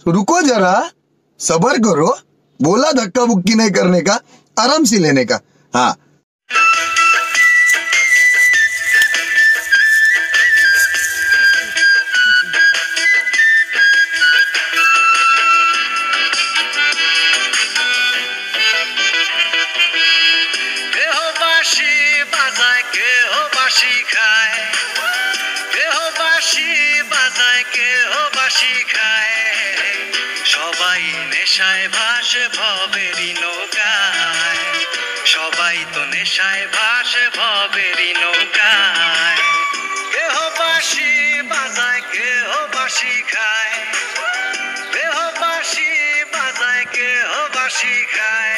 रुको जरा, सबर करो। बोला धक्का बुक्की नहीं करने का, आराम से लेने का। हाँ সবাই নেশায় ভাসে ভবেরই নৌকায়, সবাই তো নেশায় ভাসে ভবেরই নৌকায়। কেহ বাঁশি বাজায়, কেহ বাঁশি খায়, কেহ বাঁশি বাজায়, কেহ বাঁশি খায়।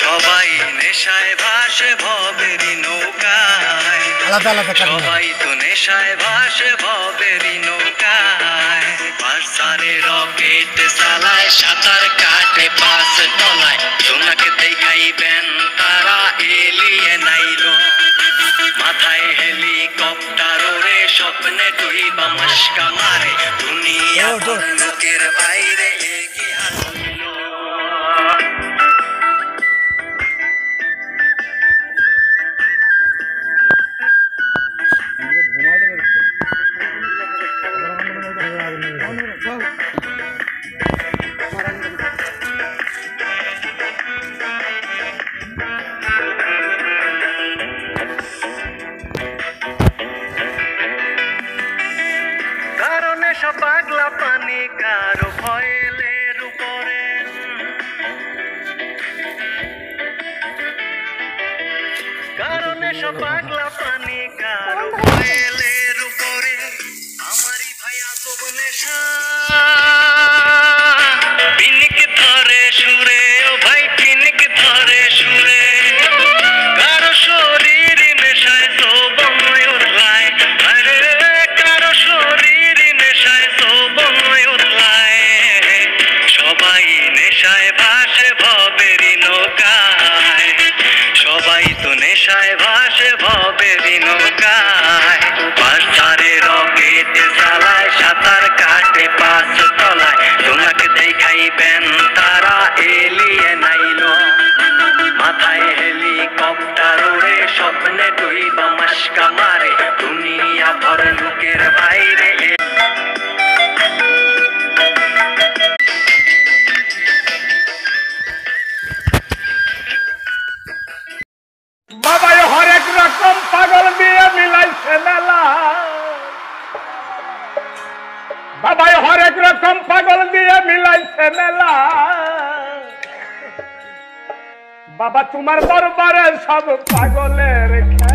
সবাই নেশায় ভাসে ভবেরই নৌকায়, সবাই তো নেশায় ভাসে ভবেরই নৌকায়। পার্সারে রকেট চালায়, সাঁতার কাটে পাঁচ তলায়, জোনাকে দেখাইবেন তারা এলিয়েন আইলো। মাথায় হেলিকপ্টার ওরে, স্বপ্নে ডুইবা মস্কা মারে, দুনিয়া লোকের বাইরে কি হাসিল। কারণে সব পাগলা পানি, কারো ভয়েলের উপরে, কারণে সব পাগলা পানি, কারো ভয়েলের উপরে। আমারই ভাইয়া তো নেশা পিনিক ধরে সুরে, ও ভাই পিনিক ধরে সুরে। কারো শরীর নেশায় তো বনয় উড়লায়, আরে কারো শরীর নেশায় তো বনয় উড়লায়। সবাই নেশায় ভাসে ভবেরই নৌকায়, সবাই তো নেশায় ভাসে ভবেরই নৌকায়। পার্সারে রকেট চালায়, সাঁতার কাটে পাঁচ তলায়, জোনাকে দেখাইবেন তারা এলিয়েন আইলো। মাথায় হেলিকপ্টার ওরে, স্বপ্নে ডুইবা মস্কা মারে, দুনিয়া ভর লোকের বাইরে। বাবাই হরেক রকম পাগল দিয়ে মিলাইছে মেলা, বাবাই হরেক রকম পাগল দিয়ে মিলাইছে মেলা। বাবা তোমার দরবারে সব পাগলের খেলা।